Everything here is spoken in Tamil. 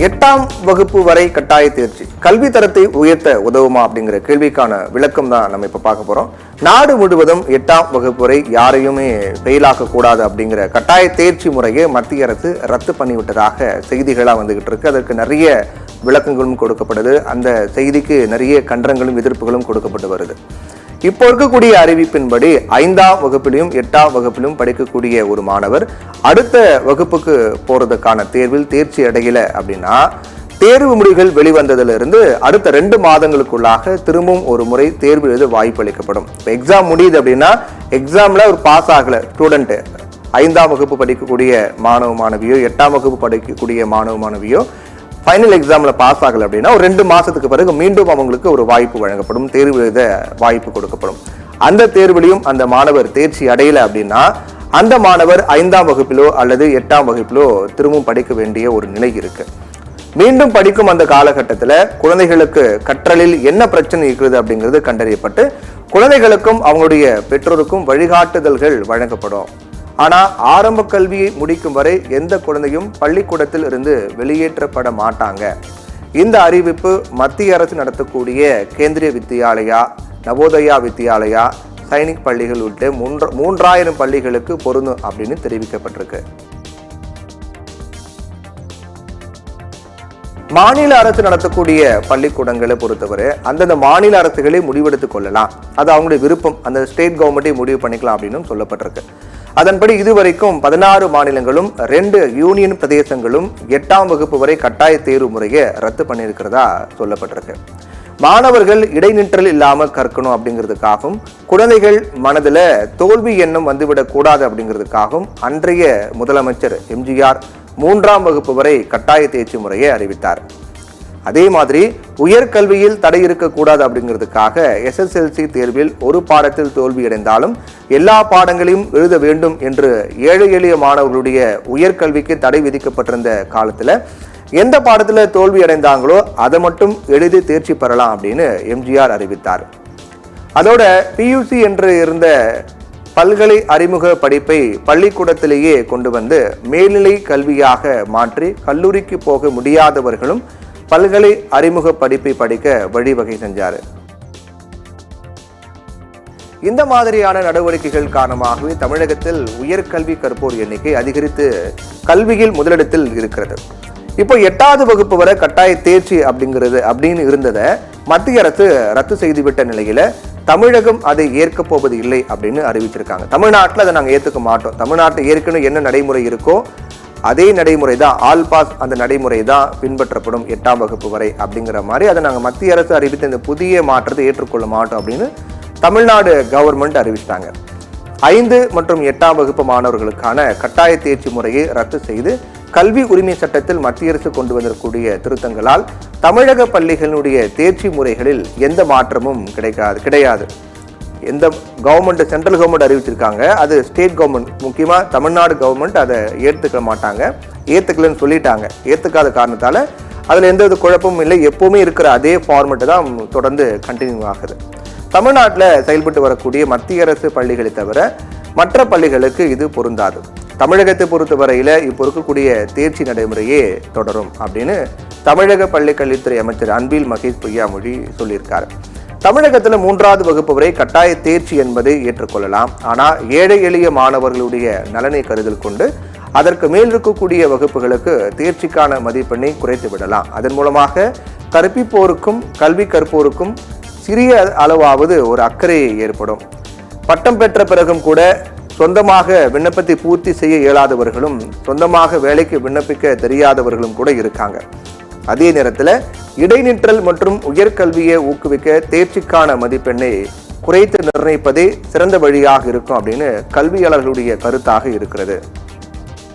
8ஆம் வகுப்பு வரை கட்டாய தேர்ச்சி கல்வி தரத்தை உயர்த்த உதவுமா அப்படிங்கிற கேள்விக்கான விளக்கம் தான் நம்ம இப்ப பார்க்க போறோம். நாடு முழுவதும் 8ஆம் வகுப்பு வரை யாரையுமே ஃபெயிலாக்க கூடாது அப்படிங்கிற கட்டாய தேர்ச்சி முறையை மத்திய அரசு ரத்து பண்ணிவிட்டதாக செய்திகளா வந்துகிட்டு இருக்கு. அதற்கு நிறைய விளக்கங்களும் கொடுக்கப்படுது. அந்த செய்திக்கு நிறைய கண்டனங்களும் எதிர்ப்புகளும் கொடுக்கப்பட்டு வருது. இப்போ இருக்கக்கூடிய அறிவிப்பின்படி 5ஆம் வகுப்பிலும் 8ஆம் வகுப்பிலும் படிக்கக்கூடிய ஒரு மாணவர் அடுத்த வகுப்புக்கு போறதுக்கான தேர்வில் தேர்ச்சி அடையல அப்படின்னா தேர்வு முடிவுகள் வெளிவந்ததிலிருந்து அடுத்த 2 மாதங்களுக்குள்ளாக திரும்பவும் ஒரு முறை தேர்வு எழுத வாய்ப்பு அளிக்கப்படும். எக்ஸாம் முடியுது அப்படின்னா எக்ஸாம்ல ஒரு பாஸ் ஆகல ஸ்டூடெண்ட் 5ஆம் வகுப்பு படிக்கக்கூடிய மாணவ மாணவியோ 8ஆம் வகுப்பு படிக்கக்கூடிய மாணவ மாணவியோ ஃபைனல் எக்ஸாம்ல பாஸ் ஆகல அப்படின்னா ஒரு 2 மாசத்துக்கு பிறகு மீண்டும் அவங்களுக்கு ஒரு வாய்ப்பு வழங்கப்படும், தேர்வு எழுத வாய்ப்பு கொடுக்கப்படும். அந்த தேர்விலையும் அந்த மாணவர் தேர்ச்சி அடையல அப்படின்னா அந்த மாணவர் 5ஆம் வகுப்பிலோ அல்லது 8ஆம் வகுப்பிலோ திரும்பவும் படிக்க வேண்டிய ஒரு நிலை இருக்கு. மீண்டும் படிக்கும் அந்த காலகட்டத்தில் குழந்தைகளுக்கு கற்றலில் என்ன பிரச்சனை இருக்கிறது அப்படிங்கிறது கண்டறியப்பட்டு குழந்தைகளுக்கும் அவங்களுடைய பெற்றோருக்கும் வழிகாட்டுதல்கள் வழங்கப்படும். ஆனா ஆரம்ப கல்வியை முடிக்கும் வரை எந்த குழந்தையும் பள்ளிக்கூடத்தில் இருந்து வெளியேற்றப்பட மாட்டாங்க. இந்த அறிவிப்பு மத்திய அரசு நடத்தக்கூடிய கேந்திரிய வித்யாலயா, நவோதயா வித்யாலயா, சைனிக் பள்ளிகள் உள்ளிட்ட 3000 பள்ளிகளுக்கு பொருந்தும் அப்படின்னு தெரிவிக்கப்பட்டிருக்கு. மாநில அரசு நடத்தக்கூடிய பள்ளிக்கூடங்களை பொறுத்தவரை அந்தந்த மாநில அரசுகளே முடிவெடுத்துக் கொள்ளலாம். அது அவங்களுடைய விருப்பம், அந்த ஸ்டேட் கவர்மெண்ட்டை முடிவு பண்ணிக்கலாம் அப்படின்னு சொல்லப்பட்டிருக்கு. அதன்படி இதுவரைக்கும் 16 மாநிலங்களும் 2 யூனியன் பிரதேசங்களும் 8ஆம் வகுப்பு வரை கட்டாய தேர்வு முறையை ரத்து பண்ணியிருக்கிறதா சொல்லப்பட்டிருக்கு. மாணவர்கள் இடைநிற்றல் இல்லாம கற்கணும் அப்படிங்கிறதுக்காகவும் குழந்தைகள் மனதில் தோல்வி எண்ணம் வந்துவிடக் கூடாது அப்படிங்கிறதுக்காகவும் அன்றைய முதலமைச்சர் எம்ஜிஆர் 3ஆம் வகுப்பு வரை கட்டாய தேர்ச்சி முறையை அறிவித்தார். அதே மாதிரி உயர்கல்வியில் தடை இருக்கக்கூடாது அப்படிங்கிறதுக்காக SSLC தேர்வில் ஒரு பாடத்தில் தோல்வியடைந்தாலும் எல்லா பாடங்களையும் எழுத வேண்டும் என்று ஏழை எளிய மாணவர்களுடைய உயர்கல்விக்கு தடை விதிக்கப்பட்டிருந்த காலத்தில் எந்த பாடத்தில் தோல்வி அடைந்தாங்களோ அதை மட்டும் எழுதி தேர்ச்சி பெறலாம் அப்படின்னு எம்ஜிஆர் அறிவித்தார். அதோட PUC என்று இருந்த பல்கலை அறிமுக படிப்பை பள்ளிக்கூடத்திலேயே கொண்டு வந்து மேல்நிலை கல்வியாக மாற்றி கல்லூரிக்கு போக முடியாதவர்களும் பல்கலை அறிமுக படிப்பை படிக்க வழிவகை செஞ்சாரு. இந்த மாதிரியான நடவடிக்கைகள் காரணமாகவே தமிழகத்தில் உயர்கல்வி கற்போர் எண்ணிக்கை அதிகரித்து கல்வியில் முதலிடத்தில் இருக்கிறது. இப்போ 8ஆவது வகுப்பு வரை கட்டாய தேர்ச்சி அப்படின்னு இருந்ததை மத்திய அரசு ரத்து செய்துவிட்ட நிலையில தமிழகம் அதை ஏற்க போவது இல்லை அப்படின்னு அறிவிச்சிருக்காங்க. தமிழ்நாட்டில் அதை நாங்கள் ஏற்றுக்க மாட்டோம். தமிழ்நாட்டில் ஏற்கனவே என்ன நடைமுறை இருக்கோ அதே நடைமுறை தான், ஆல் பாஸ் அந்த நடைமுறை தான் பின்பற்றப்படும் 8ஆம் வகுப்பு வரை அப்படிங்கிற மாதிரி அதை நாங்கள் மத்திய அரசு அறிவித்த இந்த புதிய மாற்றத்தை ஏற்றுக்கொள்ள மாட்டோம் அப்படின்னு தமிழ்நாடு கவர்மெண்ட் அறிவிச்சிட்டாங்க. 5 மற்றும் 8ஆம் வகுப்பு மாணவர்களுக்கான கட்டாய தேர்ச்சி முறையை ரத்து செய்து கல்வி உரிமை சட்டத்தில் மத்திய அரசு கொண்டு வந்திருக்கக்கூடிய திருத்தங்களால் தமிழக பள்ளிகளுடைய தேர்ச்சி முறைகளில் எந்த மாற்றமும் கிடையாது. எந்த கவர்மெண்ட் சென்ட்ரல் கவர்மெண்ட் அறிவிச்சிருக்காங்க, அது ஸ்டேட் கவர்மெண்ட், முக்கியமாக தமிழ்நாடு கவர்மெண்ட் அதை ஏற்றுக்க மாட்டாங்க, ஏற்றுக்கலன்னு சொல்லிட்டாங்க. ஏற்றுக்காத காரணத்தால் அதில் எந்த வித குழப்பமும் இல்லை. எப்போவுமே இருக்கிற அதே ஃபார்மெட்டு தான் தொடர்ந்து கண்டினியூ ஆகுது. தமிழ்நாட்டில் செயல்பட்டு வரக்கூடிய மத்திய அரசு பள்ளிகளை தவிர மற்ற பள்ளிகளுக்கு இது பொருந்தாது. தமிழகத்தை பொறுத்தவரையில் இப்போ இருக்கக்கூடிய தேர்ச்சி நடைமுறையே தொடரும் அப்படின்னு தமிழக பள்ளிக்கல்வித்துறை அமைச்சர் அன்பில் மகேஷ் பொய்யாமொழி சொல்லியிருக்காரு. தமிழகத்தில் 3ஆவது வகுப்பு வரை கட்டாய தேர்ச்சி என்பதை ஏற்றுக்கொள்ளலாம். ஆனால் ஏழை எளிய மாணவர்களுடைய நலனை கருத்தில் கொண்டு அதற்கு மேல் இருக்கக்கூடிய வகுப்புகளுக்கு தேர்ச்சிக்கான மதிப்பெண்ணை குறைத்து விடலாம். அதன் மூலமாக கற்பிப்போருக்கும் கல்வி கற்போருக்கும் சிறிய அளவாவது ஒரு அக்கறை ஏற்படும். பட்டம் பெற்ற பிறகும் கூட சொந்தமாக விண்ணப்பத்தை பூர்த்தி செய்ய இயலாதவர்களும் சொந்தமாக வேலைக்கு விண்ணப்பிக்க தெரியாதவர்களும் கூட இருக்காங்க. அதே நேரத்தில் இடைநிற்றல் மற்றும் உயர்கல்வியை ஊக்குவிக்க தேர்ச்சிக்கான மதிப்பெண்ணை குறைத்து நிர்ணயிப்பதே சிறந்த வழியாக இருக்கும் அப்படின்னு கல்வியாளர்களுடைய கருத்தாக இருக்கிறது.